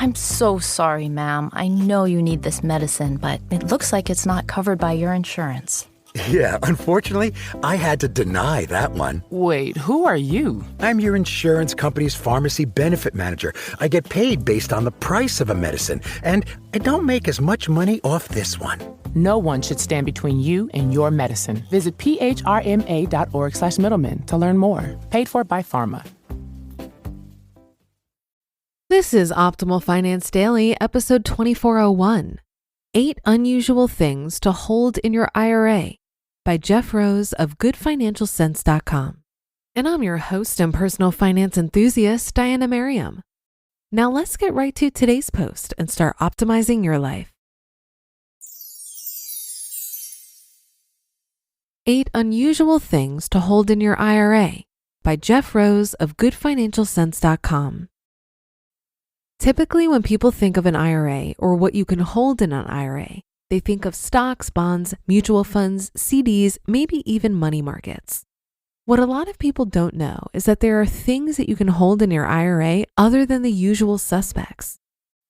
I'm so sorry, ma'am. I know you need this medicine, but it looks like it's not covered by your insurance. Yeah, unfortunately, I had to deny that one. Wait, who are you? I'm your insurance company's pharmacy benefit manager. I get paid based on the price of a medicine, and I don't make as much money off this one. No one should stand between you and your medicine. Visit phrma.org/middleman to learn more. Paid for by Pharma. This is Optimal Finance Daily, episode 2401. 8 Unusual Things to Hold in Your IRA by Jeff Rose of GoodFinancialSense.com. And I'm your host and personal finance enthusiast, Diana Merriam. Now let's get right to today's post and start optimizing your life. 8 Unusual Things to Hold in Your IRA by Jeff Rose of GoodFinancialSense.com. Typically, when people think of an IRA or what you can hold in an IRA, they think of stocks, bonds, mutual funds, CDs, maybe even money markets. What a lot of people don't know is that there are things that you can hold in your IRA other than the usual suspects.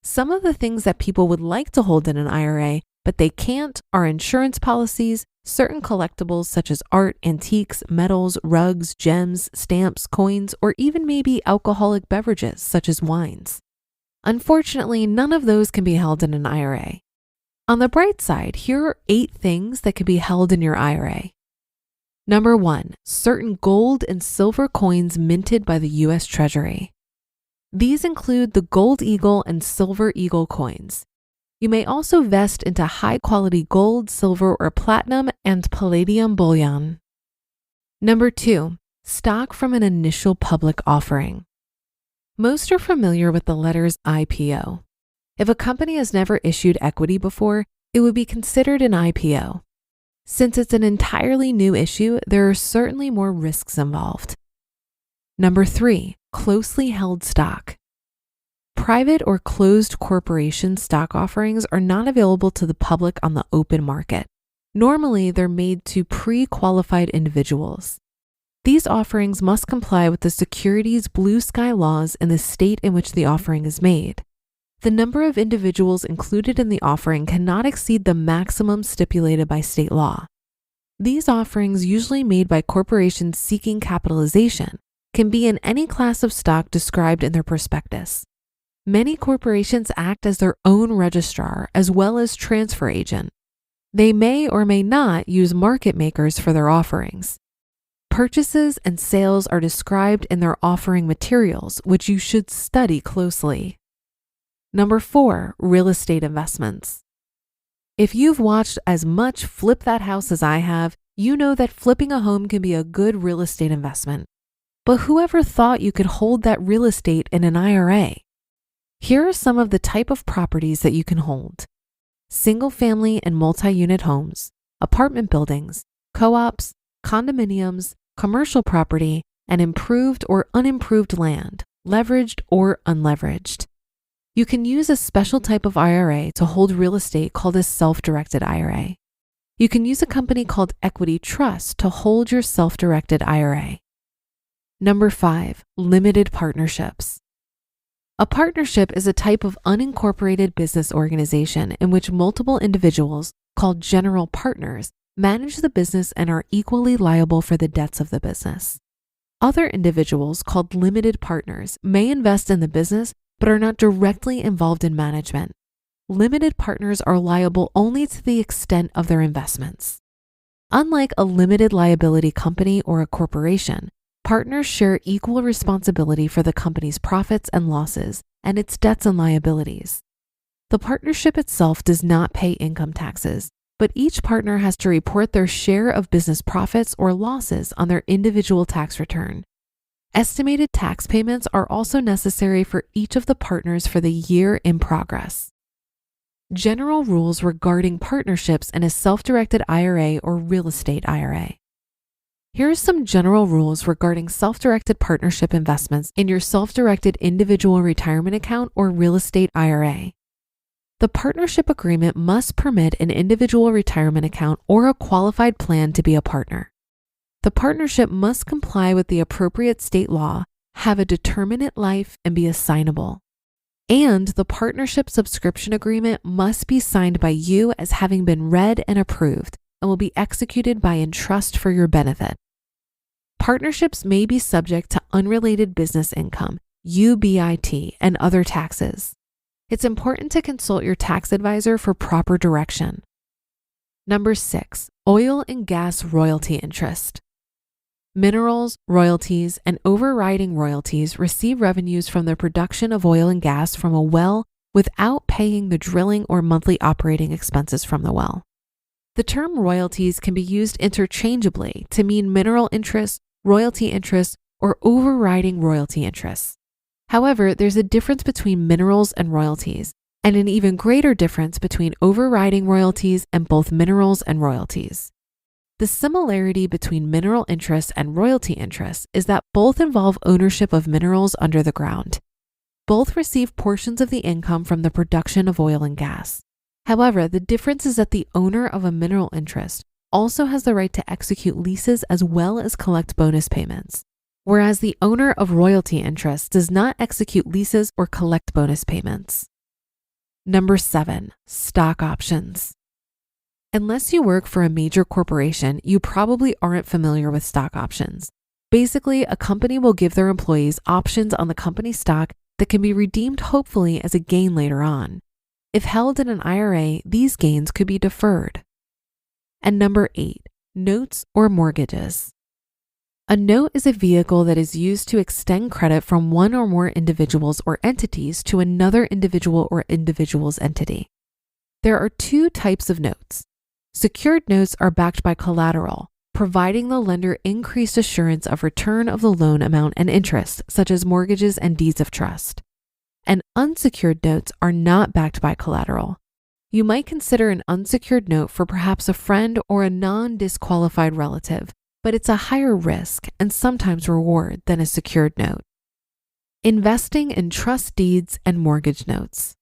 Some of the things that people would like to hold in an IRA, but they can't, are insurance policies, certain collectibles such as art, antiques, metals, rugs, gems, stamps, coins, or even maybe alcoholic beverages such as wines. Unfortunately, none of those can be held in an IRA. On the bright side, here are 8 things that can be held in your IRA. Number 1, certain gold and silver coins minted by the U.S. Treasury. These include the Gold Eagle and Silver Eagle coins. You may also vest into high-quality gold, silver, or platinum and palladium bullion. Number 2, stock from an initial public offering. Most are familiar with the letters IPO. If a company has never issued equity before, it would be considered an IPO. Since it's an entirely new issue, there are certainly more risks involved. Number 3, closely held stock. Private or closed corporation stock offerings are not available to the public on the open market. Normally, they're made to pre-qualified individuals. These offerings must comply with the securities blue sky laws in the state in which the offering is made. The number of individuals included in the offering cannot exceed the maximum stipulated by state law. These offerings, usually made by corporations seeking capitalization, can be in any class of stock described in their prospectus. Many corporations act as their own registrar as well as transfer agent. They may or may not use market makers for their offerings. Purchases and sales are described in their offering materials, which you should study closely. Number 4, real estate investments. If you've watched as much Flip That House as I have, you know that flipping a home can be a good real estate investment. But whoever thought you could hold that real estate in an IRA? Here are some of the type of properties that you can hold: single-family and multi-unit homes, apartment buildings, co-ops, condominiums, commercial property, and improved or unimproved land, leveraged or unleveraged. You can use a special type of IRA to hold real estate called a self-directed IRA. You can use a company called Equity Trust to hold your self-directed IRA. Number 5, limited partnerships. A partnership is a type of unincorporated business organization in which multiple individuals, called general partners, manage the business and are equally liable for the debts of the business. Other individuals, called limited partners, may invest in the business but are not directly involved in management. Limited partners are liable only to the extent of their investments. Unlike a limited liability company or a corporation, partners share equal responsibility for the company's profits and losses and its debts and liabilities. The partnership itself does not pay income taxes, but each partner has to report their share of business profits or losses on their individual tax return. Estimated tax payments are also necessary for each of the partners for the year in progress. General rules regarding partnerships in a self-directed IRA or real estate IRA. Here are some general rules regarding self-directed partnership investments in your self-directed individual retirement account or real estate IRA. The partnership agreement must permit an individual retirement account or a qualified plan to be a partner. The partnership must comply with the appropriate state law, have a determinate life, and be assignable. And the partnership subscription agreement must be signed by you as having been read and approved and will be executed by and trust for your benefit. Partnerships may be subject to unrelated business income, UBIT, and other taxes. It's important to consult your tax advisor for proper direction. Number 6, oil and gas royalty interest. Minerals, royalties, and overriding royalties receive revenues from the production of oil and gas from a well without paying the drilling or monthly operating expenses from the well. The term royalties can be used interchangeably to mean mineral interests, royalty interests, or overriding royalty interests. However, there's a difference between minerals and royalties, and an even greater difference between overriding royalties and both minerals and royalties. The similarity between mineral interests and royalty interests is that both involve ownership of minerals under the ground. Both receive portions of the income from the production of oil and gas. However, the difference is that the owner of a mineral interest also has the right to execute leases as well as collect bonus payments, whereas the owner of royalty interests does not execute leases or collect bonus payments. Number 7, stock options. Unless you work for a major corporation, you probably aren't familiar with stock options. Basically, a company will give their employees options on the company stock that can be redeemed hopefully as a gain later on. If held in an IRA, these gains could be deferred. And number 8, notes or mortgages. A note is a vehicle that is used to extend credit from one or more individuals or entities to another individual or individual's entity. There are 2 types of notes. Secured notes are backed by collateral, providing the lender increased assurance of return of the loan amount and interest, such as mortgages and deeds of trust. And unsecured notes are not backed by collateral. You might consider an unsecured note for perhaps a friend or a non-disqualified relative, but it's a higher risk and sometimes reward than a secured note. Investing in trust deeds and mortgage notes.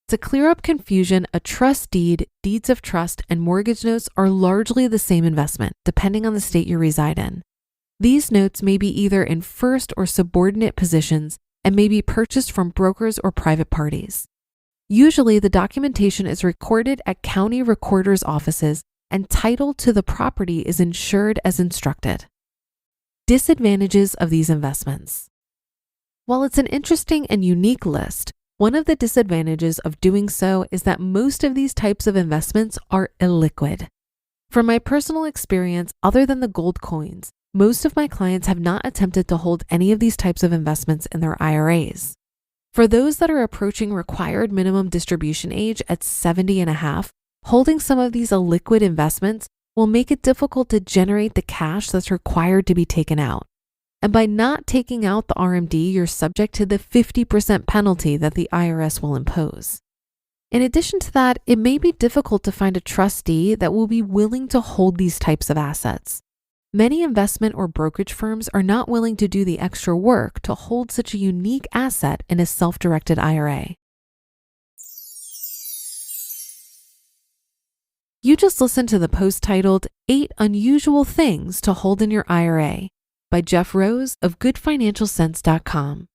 To clear up confusion, a trust deed, deeds of trust, and mortgage notes are largely the same investment, depending on the state you reside in. These notes may be either in first or subordinate positions and may be purchased from brokers or private parties. Usually, the documentation is recorded at county recorders' offices and title to the property is insured as instructed. Disadvantages of these investments. While it's an interesting and unique list, one of the disadvantages of doing so is that most of these types of investments are illiquid. From my personal experience, other than the gold coins, most of my clients have not attempted to hold any of these types of investments in their IRAs. For those that are approaching required minimum distribution age at 70 and a half, holding some of these illiquid investments will make it difficult to generate the cash that's required to be taken out. And by not taking out the RMD, you're subject to the 50% penalty that the IRS will impose. In addition to that, it may be difficult to find a trustee that will be willing to hold these types of assets. Many investment or brokerage firms are not willing to do the extra work to hold such a unique asset in a self-directed IRA. You just listened to the post titled 8 Unusual Things to Hold in Your IRA by Jeff Rose of GoodFinancialSense.com.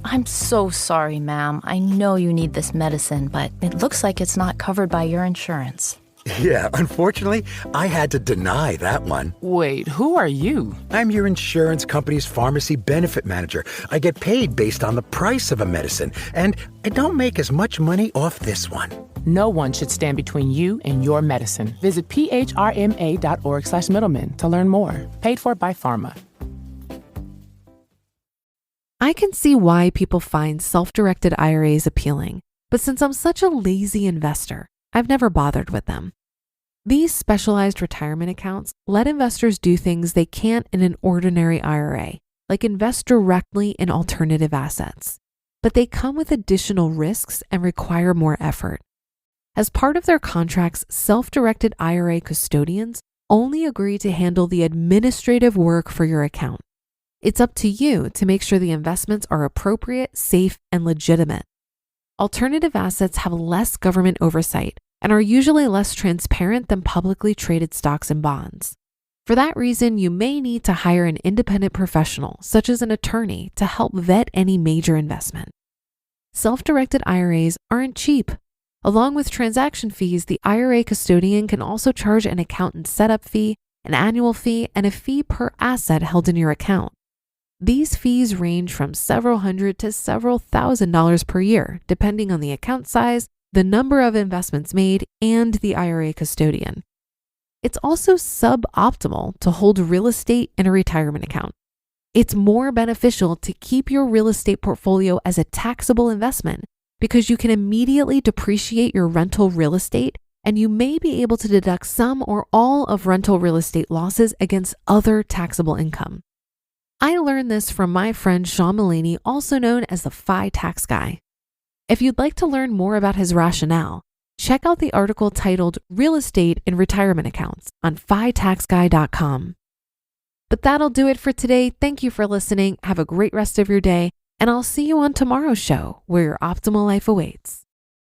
I'm so sorry, ma'am. I know you need this medicine, but it looks like it's not covered by your insurance. Yeah, unfortunately, I had to deny that one. Wait, who are you? I'm your insurance company's pharmacy benefit manager. I get paid based on the price of a medicine, and I don't make as much money off this one. No one should stand between you and your medicine. Visit phrma.org/middleman to learn more. Paid for by pharma. I can see why people find self-directed IRAs appealing, but since I'm such a lazy investor, I've never bothered with them. These specialized retirement accounts let investors do things they can't in an ordinary IRA, like invest directly in alternative assets. But they come with additional risks and require more effort. As part of their contracts, self-directed IRA custodians only agree to handle the administrative work for your account. It's up to you to make sure the investments are appropriate, safe, and legitimate. Alternative assets have less government oversight and are usually less transparent than publicly traded stocks and bonds. For that reason, you may need to hire an independent professional, such as an attorney, to help vet any major investment. Self-directed IRAs aren't cheap. Along with transaction fees, the IRA custodian can also charge an accountant setup fee, an annual fee, and a fee per asset held in your account. These fees range from several hundred to several $1,000s per year, depending on the account size, the number of investments made, and the IRA custodian. It's also suboptimal to hold real estate in a retirement account. It's more beneficial to keep your real estate portfolio as a taxable investment because you can immediately depreciate your rental real estate, and you may be able to deduct some or all of rental real estate losses against other taxable income. I learned this from my friend Sean Mullaney, also known as the F.I.R.E tax guy. If you'd like to learn more about his rationale, check out the article titled Real Estate in Retirement Accounts on FItaxGuy.com. But that'll do it for today. Thank you for listening. Have a great rest of your day, and I'll see you on tomorrow's show where your optimal life awaits.